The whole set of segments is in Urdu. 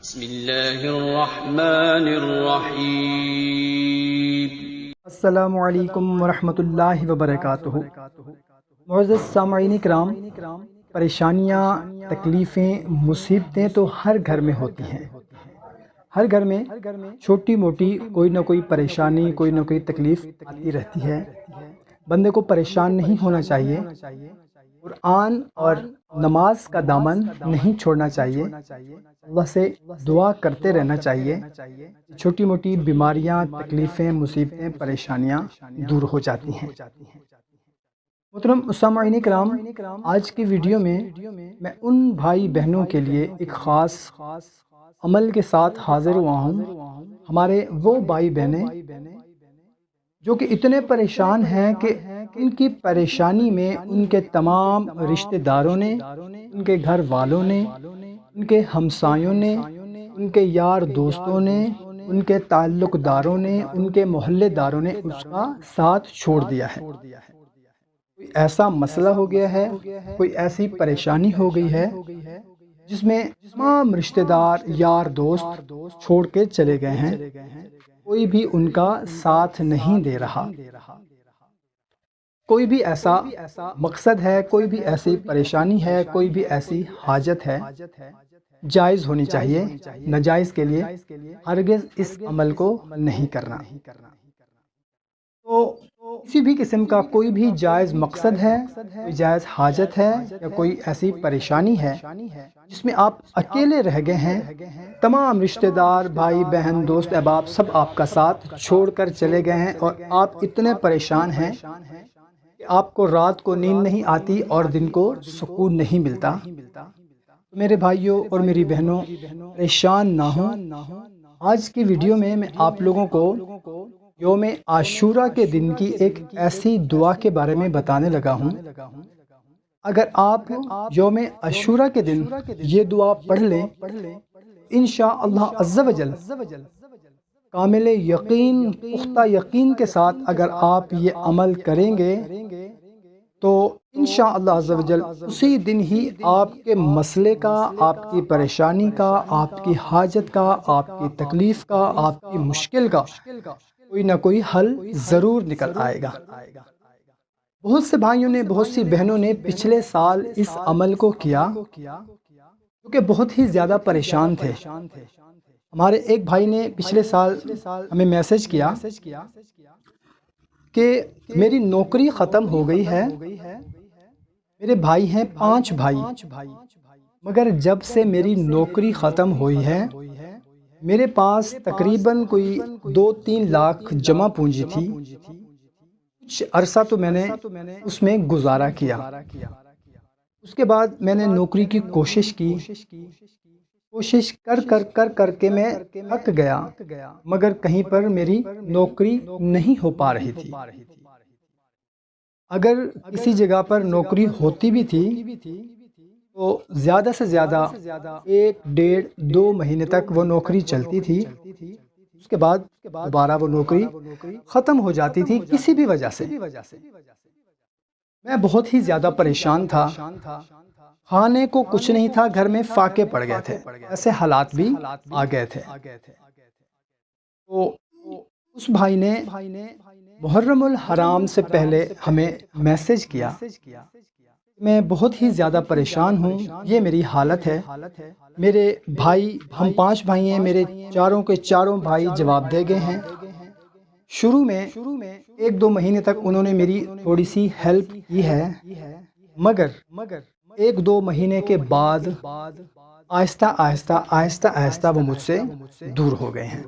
بسم اللہ الرحمن الرحیم۔ السلام علیکم ورحمۃ اللہ وبرکاتہ۔ معزز سامعین کرام، پریشانیاں، تکلیفیں، مصیبتیں تو ہر گھر میں ہوتی ہیں۔ ہر گھر میں چھوٹی موٹی کوئی نہ کوئی پریشانی، کوئی نہ کوئی تکلیف آتی رہتی ہے۔ بندے کو پریشان نہیں ہونا چاہیے، قرآن اور نماز کا دامن نہیں چھوڑنا چاہیے، اللہ سے دعا کرتے رہنا چاہیے، چھوٹی موٹی بیماریاں، تکلیفیں، مصیبتیں، پریشانیاں دور ہو جاتی ہیں۔ محترم سامعین کرام، آج کی ویڈیو میں میں ان بھائی بہنوں کے لیے ایک خاص عمل کے ساتھ حاضر ہوا ہوں۔ ہمارے وہ بھائی بہنیں جو کہ اتنے پریشان ہیں کہ ان کی پریشانی میں ان کے تمام رشتہ داروں نے، ان کے گھر والوں نے، ان کے ہمسایوں نے، ان کے یار دوستوں نے، ان کے تعلق داروں نے، ان کے محلے داروں نے اس کا ساتھ چھوڑ دیا ہے۔ کوئی ایسا مسئلہ ہو گیا ہے، کوئی ایسی پریشانی ہو گئی ہے جس میں تمام رشتہ دار، یار دوست چھوڑ کے چلے گئے ہیں، کوئی بھی ان کا ساتھ نہیں دے رہا۔ کوئی بھی ایسا مقصد ہے، کوئی بھی ایسی پریشانی ہے، کوئی بھی ایسی حاجت ہے، جائز ہونی چاہیے، ناجائز کے لیے ہرگز اس عمل کو نہیں کرنا۔ تو کسی بھی قسم کا کوئی بھی جائز مقصد ہے، کوئی جائز حاجت ہے، یا کوئی ایسی پریشانی ہے جس میں آپ اکیلے رہ گئے ہیں، تمام رشتہ دار، بھائی بہن، دوست احباب سب آپ کا ساتھ چھوڑ کر چلے گئے ہیں، اور آپ اتنے پریشان ہیں کہ آپ کو رات کو نیند نہیں آتی اور دن کو سکون نہیں ملتا۔ میرے بھائیوں اور میری بہنوں، پریشان نہ ہوں۔ آج کی ویڈیو میں آپ لوگوں کو یوم عاشورہ کے دن کی ایک ایسی دعا کے بارے میں بتانے لگا ہوں۔ اگر آپ یوم عاشورہ کے دن یہ دعا پڑھ لیں، انشاءاللہ عز و جل کامل یقین، پختہ یقین کے ساتھ اگر آپ یہ عمل کریں گے تو انشاءاللہ عز و جل اسی دن ہی آپ کے مسئلے کا، آپ کی پریشانی کا، آپ کی حاجت کا، آپ کی تکلیف کا، آپ کی مشکل کا کوئی نہ کوئی حل ضرور نکل آئے گا۔ بہت سے بھائیوں نے، بہت سی بہنوں نے پچھلے سال اس عمل کو کیا کیونکہ بہت ہی زیادہ پریشان تھے۔ ہمارے ایک بھائی نے پچھلے سال ہمیں میسج کیا کہ میری نوکری ختم ہو گئی ہے، میرے بھائی ہیں 5 بھائی، مگر جب سے میری نوکری ختم ہوئی ہے میرے پاس تقریباً کوئی 2-3 لاکھ جمع پونجی تھی۔ کچھ عرصہ تو میں نے اس میں گزارا کیا، اس کے بعد میں نے نوکری کی کوشش کی، کوشش کر کے میں تھک گیا، مگر کہیں پر میری نوکری نہیں ہو پا رہی تھی۔ اگر کسی جگہ پر نوکری ہوتی بھی تھی تو زیادہ سے زیادہ 1-1.5-2 مہینے تک وہ نوکری چلتی تھی، اس کے بعد دوبارہ وہ نوکری ختم ہو جاتی تھی کسی بھی وجہ سے۔ میں بہت ہی زیادہ پریشان تھا، کھانے کو کچھ نہیں تھا، گھر میں فاقے پڑ گئے تھے، ایسے حالات بھی آ گئے تھے۔ تو اس بھائی نے محرم الحرام سے پہلے ہمیں میسج کیا، میں بہت ہی زیادہ پریشان ہوں، یہ میری حالت ہے۔ میرے بھائی، ہم 5 بھائی ہیں، میرے چاروں کے چاروں بھائی جواب دے گئے ہیں۔ شروع میں 1-2 مہینے تک انہوں نے میری تھوڑی سی ہیلپ کی ہے، مگر 1-2 مہینے کے بعد آہستہ آہستہ وہ مجھ سے دور ہو گئے ہیں۔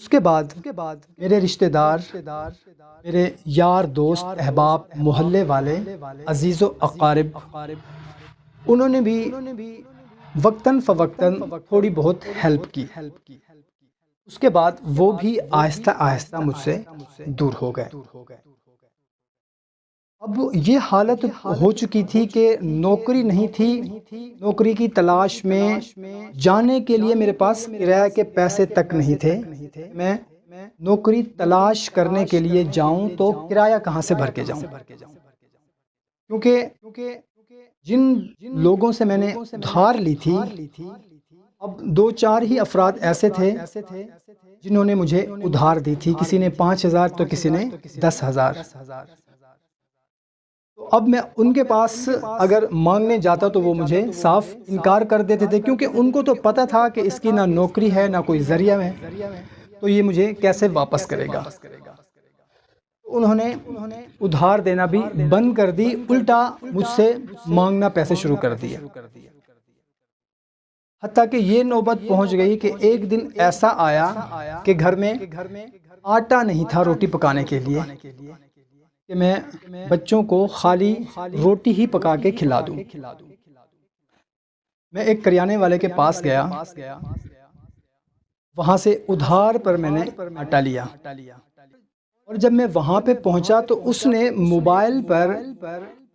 اس کے بعد میرے رشتہ دار، میرے یار دوست احباب، محلے والے، عزیز و اقارب، انہوں نے بھی وقتاً فوقتاً تھوڑی بہت ہیلپ کی۔ اس کے بعد وہ بھی آہستہ آہستہ مجھ سے دور ہو گئے۔ اب یہ حالت ہو چکی تھی کہ نوکری نہیں تھی، نوکری کی تلاش میں جانے کے لیے میرے پاس کرایہ کے پیسے تک نہیں تھے۔ میں نوکری تلاش کرنے کے لیے جاؤں تو کرایہ کہاں سے بھر کے جاؤں، کیونکہ جن لوگوں سے میں نے ادھار لی تھی اب 2-4 ہی افراد ایسے تھے جنہوں نے مجھے ادھار دی تھی، کسی نے 5,000 تو کسی نے 10,000۔ تو اب میں ان کے پاس اگر مانگنے جاتا تو وہ مجھے صاف انکار کر دیتے تھے، کیونکہ ان کو تو پتہ تھا کہ اس کی نہ نوکری ہے نہ کوئی ذریعہ ہے، تو یہ مجھے کیسے واپس کرے گا۔ انہوں نے ادھار دینا بھی بند کر دی، الٹا مجھ سے مانگنا پیسے شروع کر دیا، حتیٰ کہ یہ نوبت پہنچ گئی کہ ایک دن ایسا آیا کہ گھر میں آٹا نہیں تھا روٹی پکانے کے لیے کہ میں بچوں کو خالی روٹی ہی پکا کے کھلا دوں۔ میں ایک کریانے والے کے پاس گیا، وہاں سے ادھار پر میں نے آٹا لیا، اور جب میں وہاں پہ پہنچا تو اس نے موبائل پر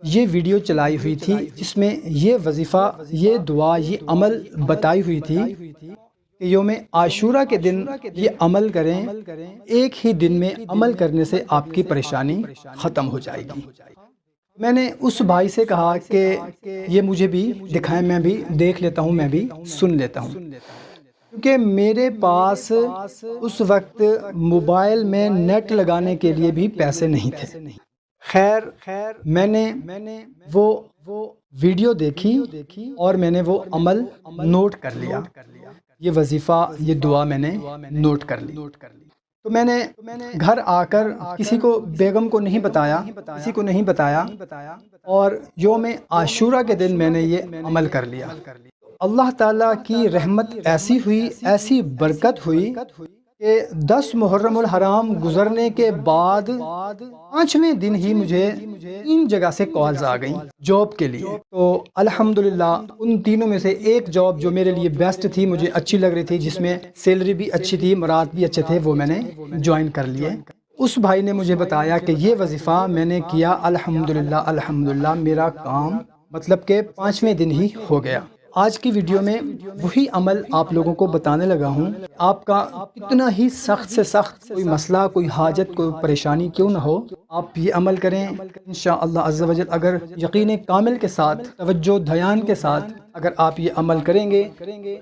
یہ ویڈیو چلائی ہوئی تھی جس میں یہ وظیفہ، یہ دعا، یہ عمل بتائی ہوئی تھی کہ یوم عاشورہ کے دن یہ عمل کریں، ایک ہی دن میں عمل کرنے سے آپ کی پریشانی ختم ہو جائے گی۔ میں نے اس بھائی سے کہا کہ یہ مجھے بھی دکھائیں، میں بھی دیکھ لیتا ہوں، میں بھی سن لیتا ہوں، کیونکہ میرے پاس اس وقت موبائل میں نیٹ لگانے کے لیے بھی پیسے نہیں تھے۔ خیر میں نے وہ ویڈیو دیکھی اور میں نے وہ عمل نوٹ کر لیا، یہ وظیفہ، یہ دعا میں نے نوٹ کر لی۔ تو میں نے گھر آ کر کسی کو، بیگم کو نہیں بتایا، کسی کو نہیں بتایا، اور یوم عاشورہ کے دن میں نے یہ عمل کر لیا۔ اللہ تعالیٰ کی رحمت ایسی ہوئی، ایسی برکت ہوئی کہ 10 محرم الحرام گزرنے کے بعد 5ویں دن ہی مجھے 3 جگہ سے کالز آ گئیں جاب کے لیے۔ تو الحمدللہ ان تینوں میں سے ایک جاب جو میرے لیے بیسٹ تھی، مجھے اچھی لگ رہی تھی، جس میں سیلری بھی اچھی تھی، مراد بھی اچھے تھے، وہ میں نے جوائن کر لیے۔ اس بھائی نے مجھے بتایا کہ یہ وظیفہ میں نے کیا، الحمدللہ میرا کام مطلب کہ 5ویں دن ہی ہو گیا۔ آج کی ویڈیو میں وہی عمل آپ لوگوں کو بتانے لگا ہوں۔ آپ کا اتنا ہی سخت سے سخت کوئی مسئلہ، کوئی حاجت، کوئی پریشانی کیوں نہ ہو، آپ یہ عمل کریں انشاءاللہ عز و جل۔ اگر یقین کامل کے ساتھ، توجہ دھیان کے ساتھ اگر آپ یہ عمل کریں گے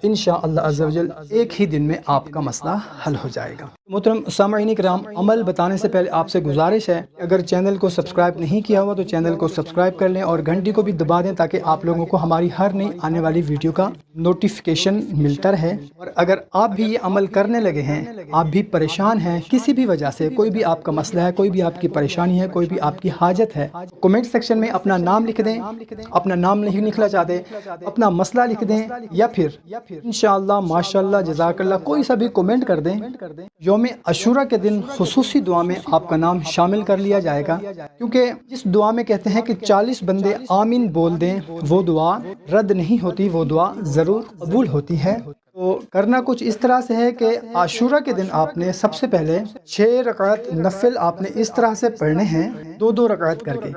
انشاءاللہ عز و جل ایک ہی دن میں آپ کا مسئلہ حل ہو جائے گا۔ محترم سامعین کرام، عمل بتانے سے پہلے آپ سے گزارش ہے کہ اگر چینل کو سبسکرائب نہیں کیا ہوا تو چینل کو سبسکرائب کر لیں اور گھنٹی کو بھی دبا دیں تاکہ آپ لوگوں کو ہماری ہر نئی آنے والی ویڈیو کا نوٹیفیکیشن ملتا رہے۔ اور اگر آپ بھی یہ عمل کرنے لگے ہیں، آپ بھی پریشان ہیں کسی بھی وجہ سے، کوئی بھی آپ کا مسئلہ ہے، کوئی بھی آپ کی پریشانی ہے، کوئی بھی آپ کی حاجت ہے، کمنٹ سیکشن میں اپنا نام لکھ دیں، اپنا نام نہیں لکھنا چاہتے اپنا مسئلہ لکھ دیں، یا پھر انشاءاللہ ماشاءاللہ جزاک اللہ کوئی سا بھی کمنٹ کر دیں۔ یوم عاشورہ کے دن خصوصی دعا میں آپ کا نام شامل کر لیا جائے گا، کیونکہ جس دعا میں کہتے ہیں کہ 40 بندے آمین بول دیں، وہ دعا رد نہیں ہوتی، وہ دعا ضرور قبول ہوتی ہے۔ تو کرنا کچھ اس طرح سے ہے کہ عاشورہ کے دن آپ نے سب سے پہلے 6 رکعت نفل آپ نے اس طرح سے پڑھنے ہیں، 2 رکعت کر کے۔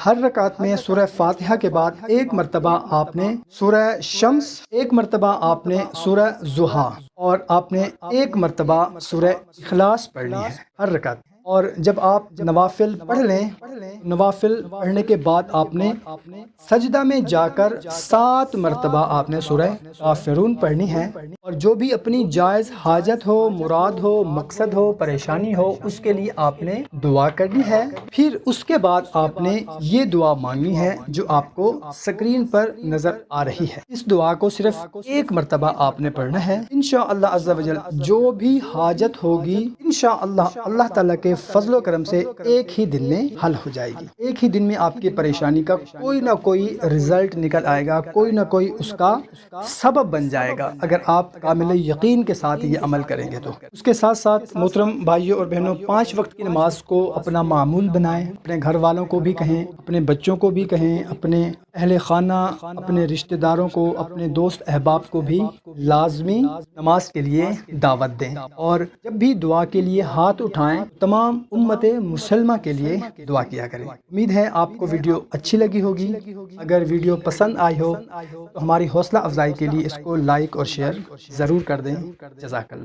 ہر رکعت میں سورہ فاتحہ کے بعد 1 مرتبہ آپ نے سورہ شمس، 1 مرتبہ آپ نے سورہ ضحیٰ، اور آپ نے 1 مرتبہ سورہ اخلاص پڑھنی ہے ہر رکعت۔ اور جب آپ نوافل پڑھ لیں، نوافل پڑھنے کے بعد آپ نے سجدہ میں جا کر 7 مرتبہ آپ نے سورہ کافرون پڑھنی ہے، اور جو بھی اپنی جائز حاجت ہو، مراد ہو، مقصد ہو، پریشانی ہو، اس کے لیے آپ نے دعا کرنی ہے۔ پھر اس کے بعد آپ نے یہ دعا مانگنی ہے جو آپ کو سکرین پر نظر آ رہی ہے۔ اس دعا کو صرف 1 مرتبہ آپ نے پڑھنا ہے۔ انشاءاللہ عز و جل جو بھی حاجت ہوگی انشاءاللہ اللہ تعالیٰ کے فضل و کرم سے ایک ہی دن میں حل ہو جائے گی۔ ایک ہی دن میں آپ کی پریشانی کا کوئی نہ کوئی رزلٹ نکل آئے گا، کوئی نہ کوئی اس کا سبب بن جائے گا، اگر آپ کامل یقین کے ساتھ یہ عمل کریں گے تو۔ اس کے ساتھ ساتھ محترم بھائیوں اور بہنوں، 5 وقت کی نماز کو اپنا معمول بنائیں، اپنے گھر والوں کو بھی کہیں، اپنے بچوں کو بھی کہیں، اپنے اہل خانہ، اپنے رشتہ داروں کو، اپنے دوست احباب کو بھی لازمی نماز کے لیے دعوت دیں، اور جب بھی دعا کے لیے ہاتھ اٹھائیں تمام امت مسلمہ کے لیے دعا کیا کریں۔ امید ہے آپ کو ویڈیو اچھی لگی ہوگی۔ اگر ویڈیو پسند آئی ہو تو ہماری حوصلہ افزائی کے لیے اس کو لائک اور شیئر ضرور کر دیں۔ جزاک اللہ۔